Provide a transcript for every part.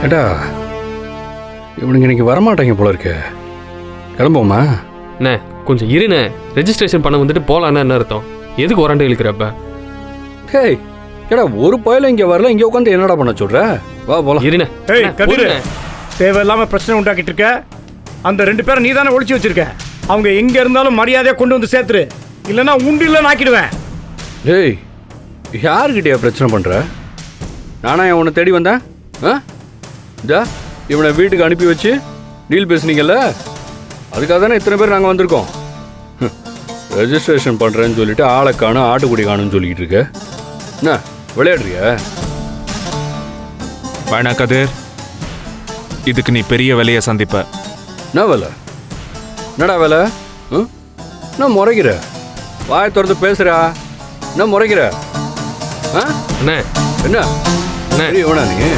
ஏடா இவனுக்கு இன்னைக்கு வரமாட்டாங்க போல இருக்கு. கிளம்புவோமா? அண்ணே கொஞ்சம் இருண்ணே. ரெஜிஸ்ட்ரேஷன் பண்ண வந்துட்டு போகலான்னு என்ன அர்த்தம்? எதுக்கு உரண்டு இழுக்கிறப்ப? ஹேய் ஏடா ஒரு பயலும் இங்கே வரல, இங்கே உட்காந்து என்னடா பண்ண சொல்ற? வா போலாம். இருண்ணே. ஏய் கதிர், தேவையில்லாம பிரச்சனை உண்டாக்கிட்டு இருக்க. அந்த 2 பேரை நீ தானே ஒழிச்சு வச்சிருக்க. அவங்க எங்க இருந்தாலும் மரியாதையா கொண்டு வந்து சேர்த்துரு, இல்லைன்னா உண்டு இல்லைன்னு ஆக்கிடுவேன். டேய் யாருக்கிட்டயா பிரச்சனை பண்ற? நானா உன்னை தேடி வந்தேன்? இதா இவனை வீட்டுக்கு அனுப்பி வச்சு டீல் பேசுனீங்கல்ல, அதுக்காக தானே இத்தனை பேர் நாங்கள் வந்திருக்கோம். ரெஜிஸ்ட்ரேஷன் பண்ணுறேன்னு சொல்லிட்டு ஆளை காணும் ஆட்டுக்குடி காணும்னு சொல்லிக்கிட்டு இருக்க. என்ன விளையாடுறியா? வேணா கதிர், இதுக்கு நீ பெரிய வேலையை சந்திப்ப. என்ன வேலை? என்னடா வேலை? என்ன முறைக்கிற? வாயை திறந்து பேசுறா. என்ன முறைக்கிற? அண்ணே என்ன வேணா நீ?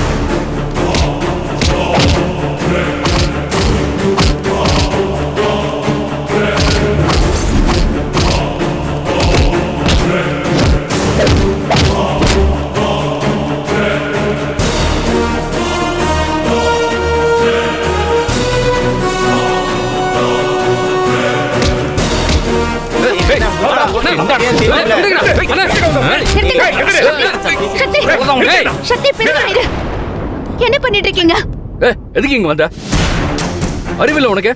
என்ன பண்ணிட்டு இருக்கீங்க? எதுக்கு இங்க வந்த? அறிவில்லை உனக்கு?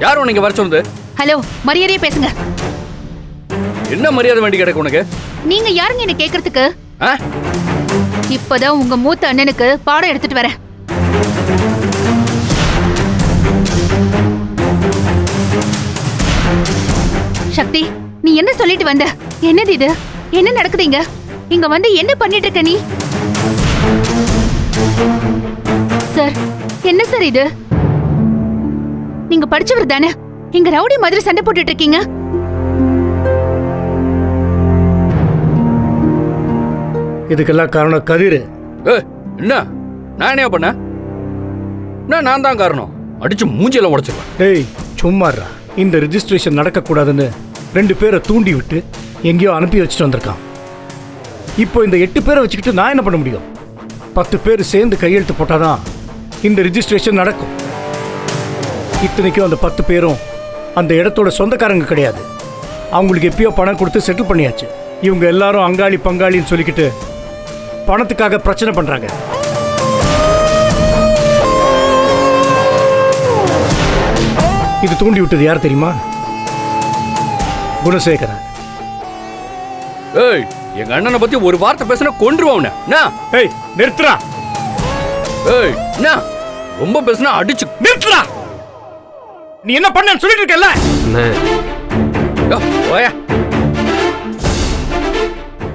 யார் உனக்கு வர சொன்னது? ஹலோ, மரியாதையா பேசுங்க. என்ன மரியாதை வேண்டி கிடக்கு உனக்கு? நீங்க யாருங்க என்ன கேக்குறதுக்கு? இப்பதான் உங்க மூத்த அண்ணனுக்கு பாடம் எடுத்துட்டு வரேன். சக்தி, நீ என்ன சொல்லிட்டு வந்த? என்னது இது? என்ன நடக்குதுங்க? இங்க வந்து என்ன பண்ணிட்டு இருக்க நீ? சார், என்ன சார் இது? நீங்க படிச்சவர் தானே? இங்க ரவுடி மாதிரி சண்டை போட்டுட்டு இருக்கீங்க. இதுக்கெல்லாம் காரணம் கதிர். என்ன நான் என்ன பண்ண? நான் தான் காரணம். அடிச்சு மூஞ்சியெல்லாம் உடைச்சிருவேன். டேய் சும்மாறா. இந்த ரெஜிஸ்ட்ரேஷன் நடக்கக்கூடாதுன்னு 2 பேரை தூண்டி விட்டு எங்கேயோ அனுப்பி வச்சுட்டு வந்திருக்கான். இப்போ இந்த 8 பேரை வச்சுக்கிட்டு நான் என்ன பண்ண முடியும்? 10 பேர் சேர்ந்து கையெழுத்து போட்டாதான் இந்த ரெஜிஸ்ட்ரேஷன் நடக்கும். இத்தனைக்கும் அந்த 10 பேரும் அந்த இடத்தோட சொந்தக்காரங்க கிடையாது. அவங்களுக்கு எப்பயோ பணம் கொடுத்து செட்டில் பண்ணியாச்சு. இவங்க எல்லாரும் அங்காளி பங்காளின்னு சொல்லிக்கிட்டு பணத்துக்காக பிரச்சனை பண்றாங்க. இது தூண்டி விட்டது யார் தெரியுமா? குணசேகரன். ஏய், எங்க அண்ணனை பத்தி ஒரு வார்த்தை பேசினா கொன்றுவான். ஏய் நிறுத்துறா. ஏய் என்ன ரொம்ப பேசினா அடிச்சு நிறுத்துறா. நீ என்ன பண்ணன்னு சொல்லிட்டு இருக்கல? ஓயா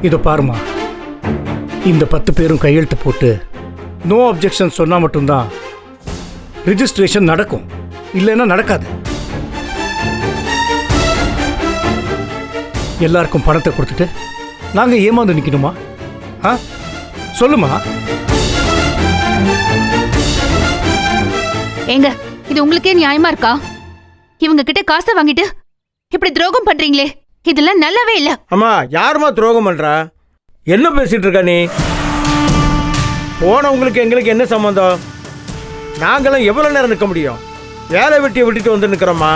இதோ பாருமா, இந்த 10 பேரும் கையெழுத்து போட்டு நோ அப்ஜெக்ஷன் சொன்னா மட்டும்தான் ரிஜிஸ்ட்ரேஷன் நடக்கும், இல்லைன்னா நடக்காது. எல்லாருக்கும் பணத்தை கொடுத்துட்டு நாங்க ஏமாந்து நிக்கணுமா? சொல்லுமா. ஏங்க, இது உங்களுக்கே நியாயமா இருக்கா? இவங்க கிட்ட காசை வாங்கிட்டு இப்படி துரோகம் பண்றீங்களே, இதெல்லாம் நல்லாவே இல்ல. அம்மா, யாருமா துரோகம் பண்றா? என்ன பேசிட்டு இருக்க நீ? போனவங்களுக்கு எங்களுக்கு என்ன சம்பந்தம்? நாங்களும் எவ்வளவு நேரம் நிற்க முடியும்? வேலை வெட்டியை விட்டுட்டு வந்து நிக்கிறோமா?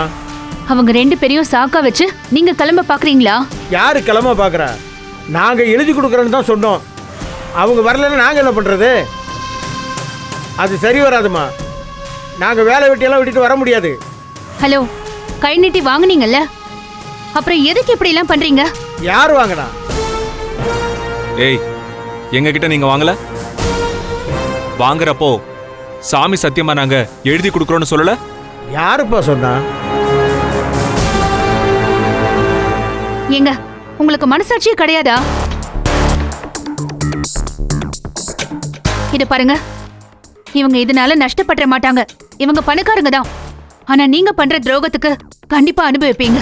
அவங்க 2 பேரையும் சாக்கா வச்சு நீங்க கிளம்ப பாக்குறீங்களா? யாரு கிளம்ப பாக்குறா? நாங்க எழுதி கொடுக்கறோன்னு தான் சொன்னோம். அவங்க வரலன்னா நாங்க என்ன பண்றது? அது சரி வராதுமா. நாங்க வேலை வெட்டியெல்லாம் விட்டுட்டு வர முடியாது. ஹலோ, கை நீட்டி வாங்குனீங்கல்ல, அப்புறம் எதுக்கு இப்படி எல்லாம் பண்றீங்க? யார் வாங்கினா? ஏய், எங்க கிட்ட நீங்க வாங்கல? வாங்குறப்போ சாமி சத்தியமா நாங்க எழுதி கொடுக்கறோம்னு சொல்லல? யாருப்பா சொன்னா? ஏங்க, உங்களுக்கு மனசாட்சியே கிடையாதா? இத பாருங்க, இவங்க இதனால நஷ்டப்பட மாட்டாங்க. இவங்க பணக்காரங்க தான். ஆனா நீங்க பண்ற துரோகத்துக்கு கண்டிப்பா அனுபவிப்பீங்க.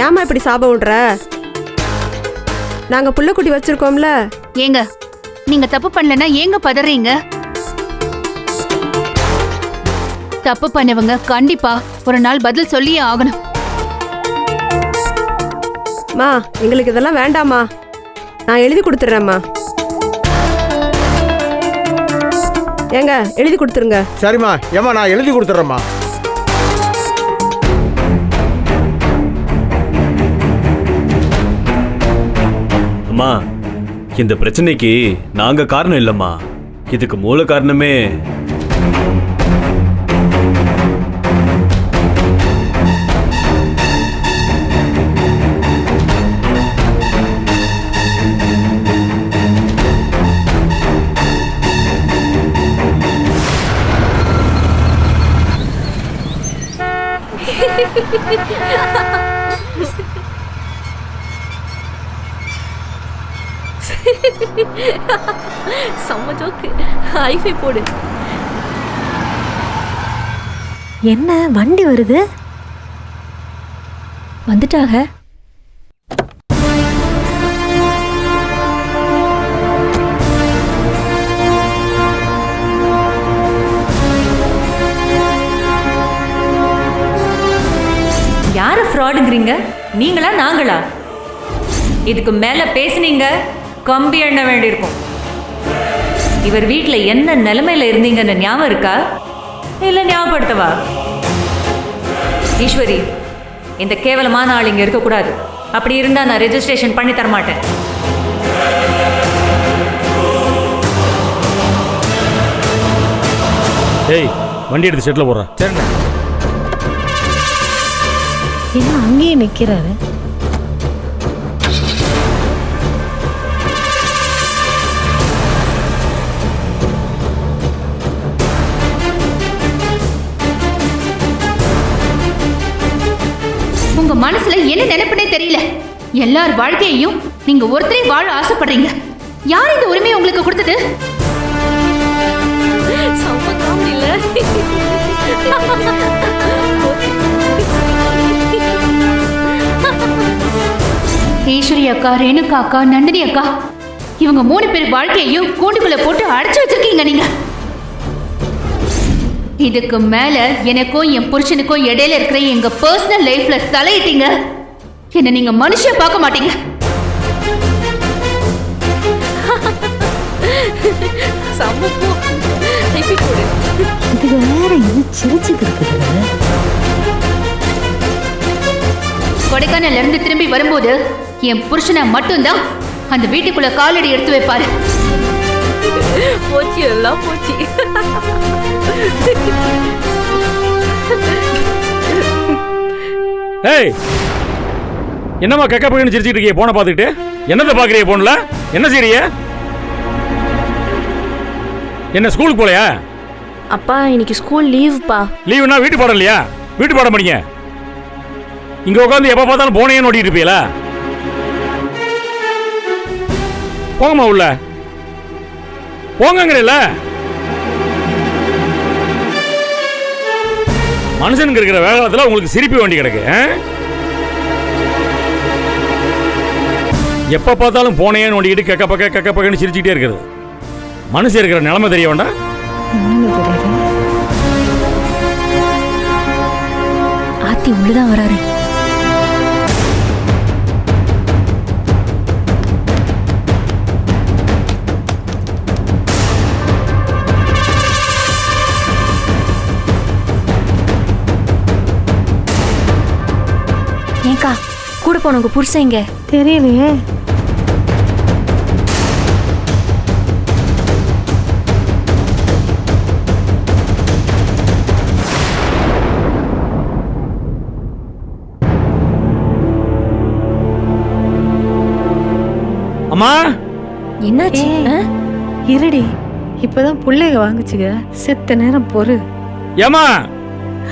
ஏமா இப்படி சாபம் விடுற? நாங்க புள்ளக்குட்டி வச்சிருக்கோம்ல. ஏங்க, நீங்க தப்பு பண்ணலன்னா ஏங்க பதறீங்க? தப்பு பண்ணவங்க கண்டிப்பா ஒரு நாள் பதில் சொல்லியே ஆகணும். மா, எங்களுக்கு இதெல்லாம் வேண்டாமா. நான் எழுதி கொடுத்துட்றேம்மா. ஏங்க எழுதி கொடுத்துருங்க. சரிம்மா, ஏம்மா நான் எழுதி கொடுத்துட்றேம்மா. அம்மா, இந்த பிரச்சனைக்கு நாங்க காரணம் இல்லம்மா. இதுக்கு மூல காரணமே செம்ம ஜோக்கு. ஐஃபை போடு. என்ன வண்டி வருது? வந்துட்டாக. யாரை ஃப்ராடுங்கிறீங்க? நீங்களா நாங்களா? இதுக்கு மேல பேசுனீங்க கம்பி எண்ண வேண்டியிருக்கும். இவர் வீட்டில் என்ன நிலைமையில இருந்தீங்கன்னு ஞாபகம் இருக்கா? இல்லை ஞாபகப்படுத்தவா? ஈஸ்வரி, இந்த கேவலமான ஆள் இங்கே இருக்கக்கூடாது. அப்படி இருந்தா நான் ரெஜிஸ்ட்ரேஷன் பண்ணி தரமாட்டேன். ஏய், வண்டி எடுத்து செட்டில் போடுறேன். சரிண்ணா. என்ன அங்கேயே நிக்கிறாரு? உங்க மனசுல என்ன நினைப்புனே தெரியல. எல்லார் வாழ்க்கையையும் நீங்க ஒருத்தரே வாழ ஆசைப்படுறீங்க. யார் இந்த உரிமையை உங்களுக்கு கொடுத்தது? செம்ம காமெடி இல்ல? ஈஸ்வரி அக்கா, ரேணுகா அக்கா, நந்தினி அக்கா, இவங்க 3 பேர் வாழ்க்கையையும் கூண்டுக்குள்ள போட்டு அடைச்சு வச்சிருக்கீங்க நீங்க. இதுக்கு மேல எனக்கும் என் புருஷனுக்கும் இடையில இருக்கிற எங்க பர்சனல் லைஃப்ல தலையிட்டீங்க, என்ன நீங்க மனுஷன் பார்க்க மாட்டீங்க. செம்ம போ. ஐஃபை போடு. இது வேற என்ன சிரிச்சுட்டு இருக்குது? கொடைக்கானல்ல இருந்து திரும்பி வரும்போது என் புருஷனை மட்டும்தான் அந்த வீட்டுக்குள்ள காலடி எடுத்து வைப்பாரு. போச்சு, எல்லாம் போச்சு. ஏய், என்னம்மா கக்க பக்கன்னு சிரிச்சிட்டு இருக்கிய? போனை பார்த்துக்கிட்டு என்னத்தை பார்க்குறிய? போன்ல என்ன செய்றிய? என்ன ஸ்கூலுக்கு போலையா? அப்பா இன்னைக்கு ஸ்கூல் லீவ்ப்பா. லீவுனா வீட்டு பாடம் இல்லையா? வீட்டு பாடம் படிங்க. இங்க உட்காந்து எப்ப பார்த்தாலும் போனையே நோட்டிட்டு இருப்பீங்களா? போங்கம்மா உள்ள போங்கங்கறல. மனுஷனுக்கு இருக்கிற வேகத்துல உங்களுக்கு சிரிப்பு வேண்டி கிடக்கு. எப்ப பார்த்தாலும் போனையே நோண்டிக்கிட்டு கக்க பக்கன்னு சிரிச்சுக்கிட்டே இருக்கிறது. மனுஷன் இருக்கிற நிலைமை தெரிய வேண்டாம். ஆத்தி உள்ளதான் வராரு. ஏங்கா, கூட போனவங்க புருஷங்க தெரியலையே. அம்மா, என்னாச்சு? இருடி, இப்பதான் பிள்ளைங்க வாங்குச்சுங்க. செத்த நேரம் பொறு. ஏமா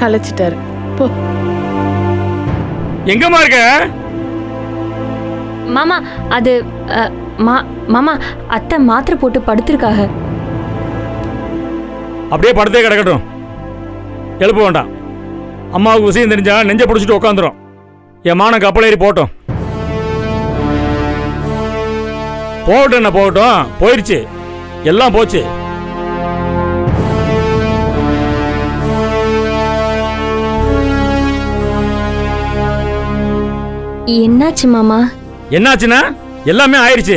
அழைச்சிட்டாரு போ. எங்கம்மா இருக்க? மாமா அது மாமா அத்தை மாத்திரை போட்டு படுத்திருக்காங்க. அப்படியே படுத்தே கிடக்கட்டும், எழுப்ப வேண்டாம். அம்மாவுக்கு விஷயம் தெரிஞ்சா நெஞ்ச பிடிச்சிட்டு உட்காந்துரும். என் மானம் கப்பல் ஏறி போட்டோம். போகட்டும், என்ன போகட்டும், போயிடுச்சு, எல்லாம் போச்சு. என்னாச்சு மாமா? என்னாச்சுன்னா எல்லாமே ஆயிடுச்சு.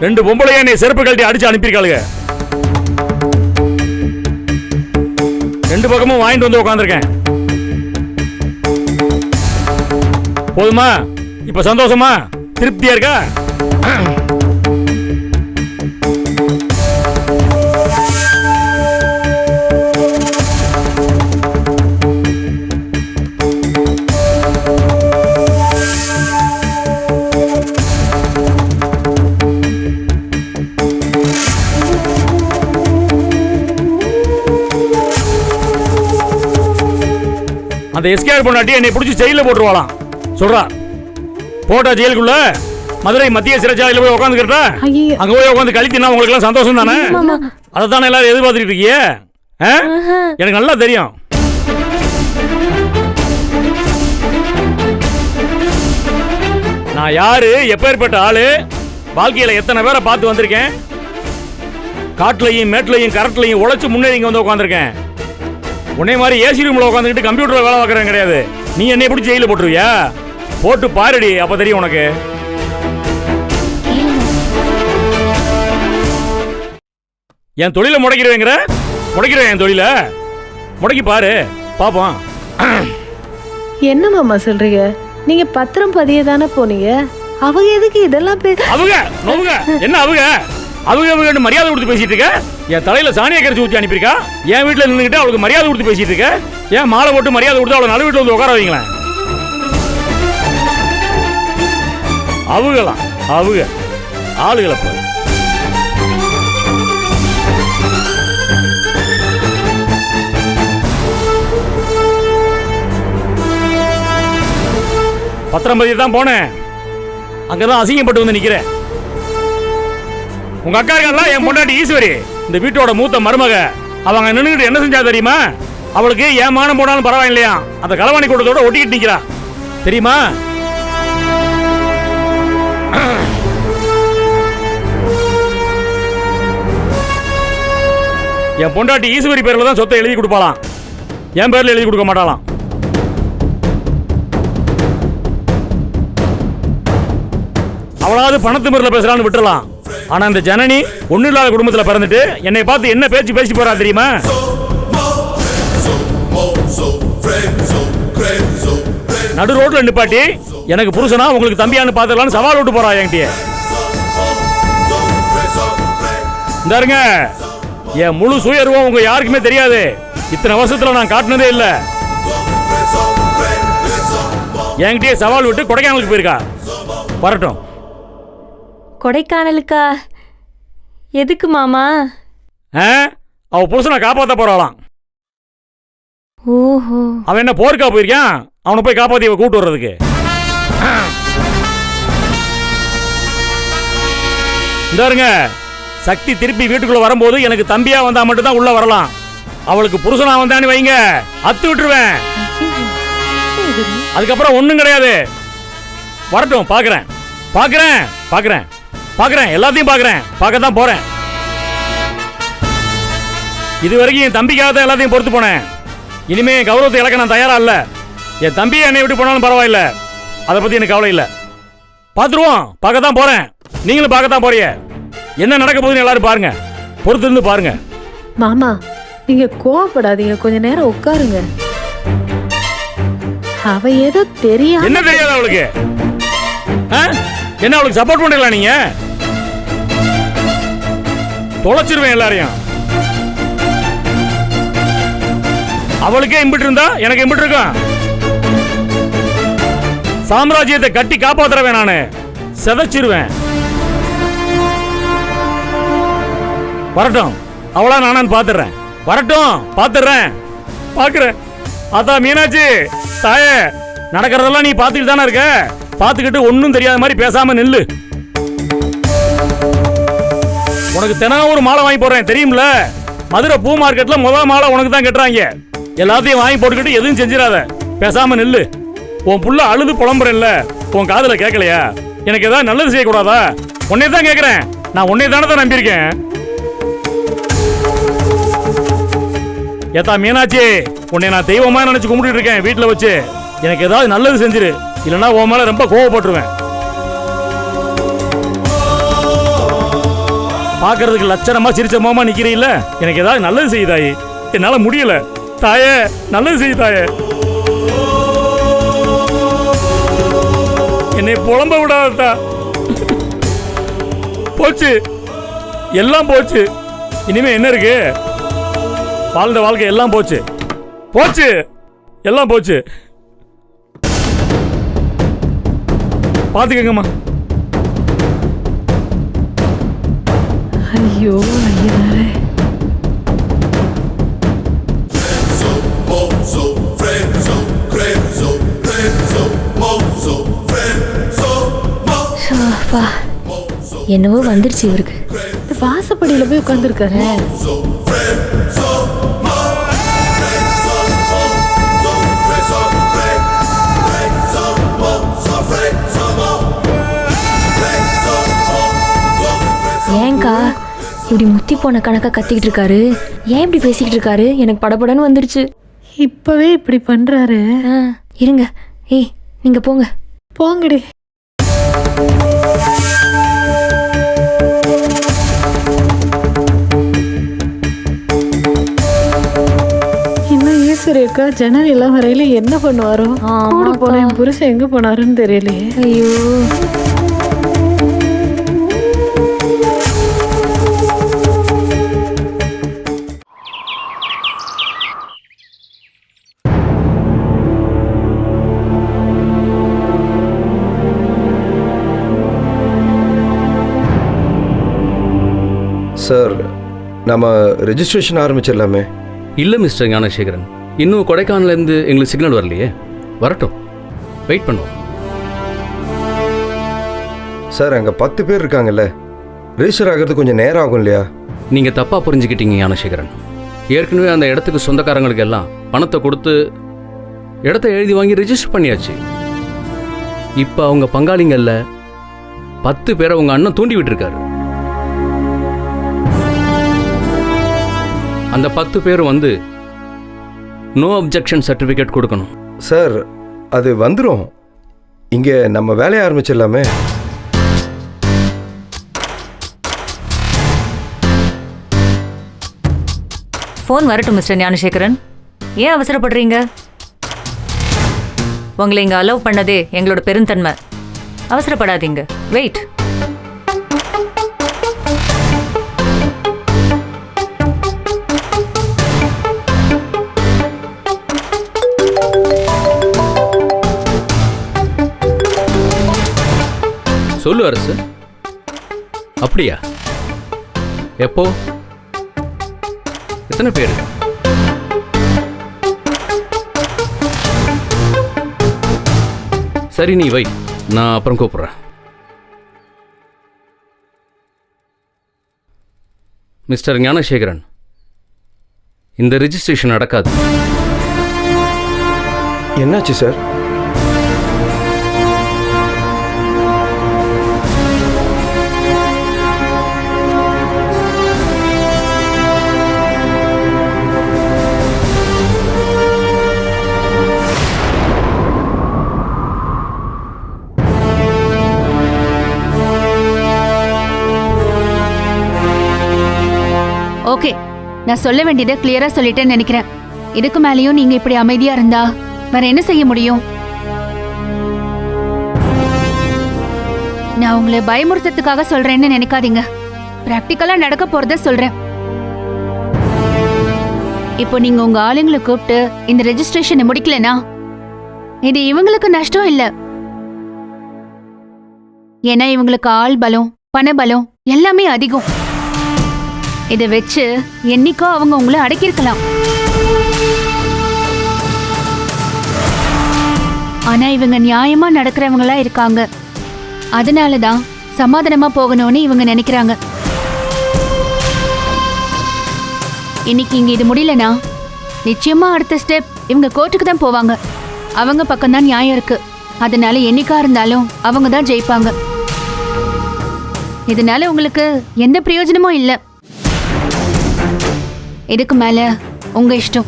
2 பொம்பளையா நீ செருப்பு கழட்டி அடிச்சு அனுப்பியிருக்காளுங்க. 2 பக்கமும் வாங்கிட்டு வந்து உட்காந்துருக்கேன். போதுமா? இப்ப சந்தோஷமா? திருப்தியா இருக்கா? அந்த எஸ்கேஆர் பொண்டாட்டி என்னை பிடிச்சி ஜெயில போட்டுருவாளாம் சொல்றா. போட்டா ஜெயிலுக்குள்ள மதுரை மத்திய சிறைச்சாலையில போய் உட்காந்துக்கிறா. அங்க போய் உட்காந்து கழித்தினா உங்களுக்கு எல்லாம் சந்தோஷம் தானே? அதை தானே எல்லாரும் எதிர்பார்த்துட்டு இருக்கீங்க. எனக்கு நல்லா தெரியும். நான் யாரு, எப்பேற்பட்ட ஆளு, வாழ்க்கையில எத்தனை பேரை பார்த்து வந்திருக்கேன். காட்டுலையும் மேட்லையும் கரட்லையும் உழைச்சு முன்னேறி இங்க வந்து உட்காந்துருக்கேன். உன்னை மாதிரி ஏசி ரூம்ல உட்காந்துக்கிட்டு கம்ப்யூட்டர்ல வேலை பார்க்கறேன் கிடையாது. நீ என்னை பிடிச்சி ஜெயில போட்டுருவியா? போட்டு பாருடி, அப்ப தெரியும் உனக்கு. என் தொழில முடக்கிறேங்கிற? முடக்கிறேன் என் தொழில. முடக்கி பாரு, பாப்போம். என்ன மாமா சொல்றீங்க? நீங்க பத்திரம் பதிய தானே போனீங்க. அவங்க எதுக்கு இதெல்லாம் அவங்க நோவுங்க என்ன? அவங்க மரியாதை கொடுத்து பேசிட்டு இருக்க. என் தலையில சாணியை கரைச்சி ஊற்றி அனுப்பியிருக்கா. என் வீட்டில் நின்றுக்கிட்டு அவளுக்கு மரியாதை கொடுத்து பேசிட்டு இருக்க. ஏன் மாலை போட்டு மரியாதை கொடுத்து அவளை நடு வீட்டில் வந்து உட்கார வைங்களேன். அவங்க ஆளுகளை போய் பத்திரம் பதிவு தான் போனேன். அங்கதான் அசிங்கப்பட்டு வந்து நிக்கிறேன். உங்க அக்கா இருக்கா, என் பொண்டாட்டி ஈஸ்வரி, இந்த வீட்டோட மூத்த மருமக. அவங்க நின்றுகிட்டு என்ன செஞ்சா தெரியுமா? அவளுக்கு ஏன் மானம் போனாலும் பரவாயில்லையா, அந்த களவாணி கூட்டத்தோட ஒட்டிக்கிட்டு நிக்கிறா தெரியுமா? என் பொண்டாட்டி ஈஸ்வரி பேர்ல தான் சொத்தை எழுதி கொடுப்பாளாம். என் பேர்ல எழுதி கொடுக்க மாட்டாளாம். அவளாவது பணத்து முறையில் பேசலான்னு விட்டுறலாம். ஆனா இந்த ஜனனி ஒண்ணு இல்லாத குடும்பத்துல பிறந்துட்டு என்னை பார்த்து என்ன பேச்சு பேசி போறா தெரியுமா? நடு ரோட்ல நிப்பாட்டி எனக்கு புருஷனா உங்களுக்கு தம்பியான்னு பாத்துக்கலான்னு சவால் விட்டு போறா என்கிட்ட. இந்தாருங்க, என் முழு சுயர்வம் உங்க யாருக்குமே தெரியாது. இத்தனை வருஷத்துல நான் காட்டினதே இல்ல. என்கிட்டயே சவால் விட்டு கொடைக்கானலுக்கு போயிருக்கா. வரட்டும். கொடைக்கானலுக்கா? எதுக்கு மாமா? அவ புருஷனை காப்பாத்த போறாளாம். ஓஹோ, அவன் என்ன போருக்கா போயிருக்கான்? அவனை போய் காப்பாத்தி கூட்டு வர்றதுக்கு. இந்தாருங்க, சக்தி திருப்பி வீட்டுக்குள்ள வரும்போது எனக்கு தம்பியா வந்தா மட்டும் தான் உள்ள வரலாம். அவளுக்கு புருஷனா வந்தான்னு வைங்க, அத்து விட்டுருவேன். அதுக்கப்புறம் ஒண்ணும் கிடையாது. வரட்டும், பாக்குறேன் பாக்குறேன் பாக்குறேன் பாக்குறேன் எல்லாத்தையும் பாக்குறேன். பார்க்கத்தான் போறேன். இது வரைக்கும் என் தம்பிக்காக தான் எல்லாத்தையும் பொறுத்து போனேன். இனிமே என் கௌரவத்தை இழக்க நான் தயாரா இல்ல. என் தம்பியை என்னை விட்டு போனாலும் பரவாயில்ல, அதை பத்தி எனக்கு கவலை இல்லை. பார்த்துருவோம், பார்க்கத்தான் போறேன். நீங்களும் பார்க்கத்தான் போறீங்க. என்ன நடக்க போகுதுன்னு எல்லாரும் பாருங்க, பொறுத்து இருந்து பாருங்க. மாமா, நீங்க கோவப்படாதீங்க, கொஞ்ச நேரம் உட்காருங்க. அவ ஏதோ தெரியாது. என்ன தெரியாது அவளுக்கு? என்ன அவளுக்கு சப்போர்ட் பண்ணல? நீங்க தொலைச்சிருவேன் எல்லாரையும். அவளுக்கே இம்பிட்டு இருந்தா எனக்கு இம்பிட்டு இருக்கும். சாம்ராஜ்யத்தை கட்டி காப்பாத்துறவேன், நானு செதைச்சிருவேன். வரட்டும், அவளா நானான்னு பாத்துறேன். வரட்டும், பாத்துறேன், பாக்குறேன். அதான் மீனாட்சி தாயே, நடக்கிறதெல்லாம் நீ பாத்துக்கிட்டு தானே இருக்க. பாத்துக்கிட்டு ஒன்னும் தெரியாத மாதிரி பேசாம நில்லு. உனக்கு தினம் ஒரு மாலை வாங்கி போடுறேன் தெரியும்ல. மதுரை பூ மார்க்கெட்ல முதல் மாலை உனக்கு தான் கட்டுறாங்க. எல்லாத்தையும் வாங்கி போட்டுக்கிட்டு எதுவும் செஞ்சிடாத, பேசாம நில்லு. உன் புள்ள அழுது புலம்புறேன்ல, உன் காதுல கேட்கலையா? எனக்கு ஏதாவது நல்லது செய்யக்கூடாதா? உன்னை தான் கேட்கிறேன். நான் உன்னை தானே தான் நம்பியிருக்கேன். ஏத்தா மீனாட்சி, உன்னை நான் தெய்வமா நினைச்சு கும்பிட்டு இருக்கேன் வீட்டுல வச்சு. எனக்கு ஏதாவது நல்லது செஞ்சிரு, இல்லைன்னா உன் மேல ரொம்ப கோவப்பட்டுருவேன். பாக்குறதுக்கு லட்சணமா சிரிச்ச மோமா நிக்கிறீல்ல, எனக்கு ஏதாவது நல்லது செய்யுதாயி. என்னால முடியல. தாயே நல்லது செய் தாயே. என்னை புலம்ப விடாதா. போச்சு, எல்லாம் போச்சு. இனிமே என்ன இருக்கு? வாழ்ந்த வாழ்க்கை எல்லாம் போச்சு, போச்சு, எல்லாம் போச்சு. பாத்துக்கங்கம்மா. ஐயோ ஐயனாரே. என்னவோ வந்துருச்சு இவருக்கு. வாசப்படியில போய் உட்காந்துருக்காரு. ஏங்கா இப்படி முத்தி போன கணக்கா கத்திக்கிட்டு இருக்காரு? ஏன் இப்படி பேசிக்கிட்டு இருக்காரு? எனக்கு படபடன்னு வந்துருச்சு. இப்பவே இப்படி பண்றாரு. இருங்க, ஏய் நீங்க போங்க. போங்கடி. இன்னும் ஈஸ்வரி அக்கா ஜனல் எல்லாம் வரையில என்ன பண்ணுவாரோ? கூட போன என் புருஷன் எங்க போனாருன்னு தெரியலையே. ஐயோ, சார், நம்ம ரெஜிஸ்ட்ரேஷன் ஆரம்பிச்சிடலாமே? இல்லை மிஸ்டர் ஞானசேகரன், இன்னும் கொடைக்கானலேருந்து எங்களுக்கு சிக்னல் வரலையே. வரட்டும், வெயிட் பண்ணுவோம். சார், அங்கே 10 பேர் இருக்காங்கல்ல, ரெஜிஸ்டர் ஆகிறது கொஞ்சம் நேரம் ஆகும் இல்லையா? நீங்கள் தப்பாக புரிஞ்சுக்கிட்டீங்க ஞானசேகரன். ஏற்கனவே அந்த இடத்துக்கு சொந்தக்காரங்களுக்கு எல்லாம் பணத்தை கொடுத்து இடத்த எழுதி வாங்கி ரெஜிஸ்டர் பண்ணியாச்சு. இப்போ அவங்க பங்காளிங்களில் 10 பேரை உங்கள் அண்ணன் தூண்டி விட்டுருக்காரு. அந்த 10 பேரும் வந்து நோ அப்ஜெக்ஷன் சர்டிஃபிகேட் கொடுக்கணும். சார், அது வந்துடும். இங்கே நம்ம வேலையை ஆரம்பிச்சிடலாமே? ஃபோன் வரட்டும் மிஸ்டர் ஞானசேகரன். ஏன் அவசரப்படுறீங்க? உங்களை இங்கே அலோவ் பண்ணதே எங்களோட பெருந்தன்மை. அவசரப்படாதீங்க, வெயிட். சொல்லு அரசு. அப்படியா? எப்போ? எத்தனை பேர்? சரி, நீ வை, நான் அப்புறம் கூப்பிடுறேன். மிஸ்டர் ஞானசேகரன், இந்த ரெஜிஸ்ட்ரேஷன் நடக்காது. என்னாச்சு சார்? ஓகே, நான் சொல்ல வேண்டியதை கிளியரா சொல்லிட்டேன்னு நினைக்கிறேன். இதுக்கு மேலேயும் நீங்க இப்படி அமைதியா இருந்தா வேற என்ன செய்ய முடியும்? நான் உங்களை பயமுறுத்ததுக்காக சொல்றேன்னு நினைக்காதீங்க. பிராக்டிக்கலா நடக்க போறத சொல்றேன். இப்போ நீங்க உங்க ஆளுங்களை கூப்பிட்டு இந்த ரெஜிஸ்ட்ரேஷனை முடிக்கலனா இது இவங்களுக்கு நஷ்டம் இல்ல. ஏன்னா இவங்களுக்கு ஆள் பலம், பண பலம் எல்லாமே அதிகம். இதை வச்சு என்னைக்கோ அவங்க உங்களை அடக்கியிருக்கலாம். ஆனா இவங்க நியாயமா நடக்கிறவங்களா இருக்காங்க. அதனாலதான் சமாதானமா போகணும்னு இவங்க நினைக்கிறாங்க. இன்னைக்கு இங்க இது முடியலனா நிச்சயமா அடுத்த ஸ்டெப் இவங்க கோர்ட்டுக்கு தான் போவாங்க. அவங்க பக்கம் தான் நியாயம் இருக்கு. அதனால என்னைக்கா இருந்தாலும் அவங்க தான் ஜெயிப்பாங்க. இதனால உங்களுக்கு எந்த பிரயோஜனமும் இல்லை. இதுக்கு மேல உங்க இஷ்டம்.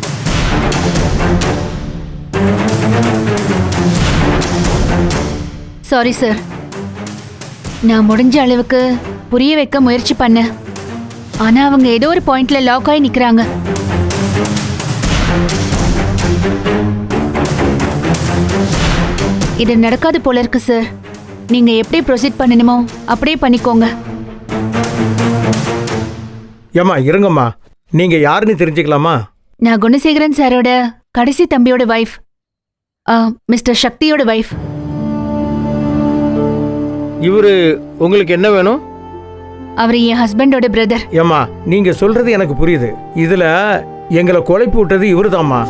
சாரி சார், நான் முடிஞ்ச அளவுக்கு புரிய வைக்க முயற்சி பண்ணேன். ஆனா அவங்க ஏதோ ஒரு பாயிண்ட்ல லாக் ஆகி நிக்கிறாங்க. இது நடக்காது போல இருக்கு சார். நீங்க எப்படி ப்ரொசீட் பண்ணணுமோ அப்படியே பண்ணிக்கோங்க. ஏம்மா இருங்கம்மா, நீங்க யாருன்னு தெரிஞ்சுக்கலாமா? நான் குணசேகரன் சாரோட கடைசி தம்பியோட வைஃப், மிஸ்டர் சக்தியோட வைஃப். இவரு உங்களுக்கு என்ன வேணும்? அவர் என் ஹஸ்பண்டோட பிரதர். ஏம்மா நீங்க சொல்றது எனக்கு புரியுது. இதுல எங்களை குழப்பி விட்டது இவருதாம்மா.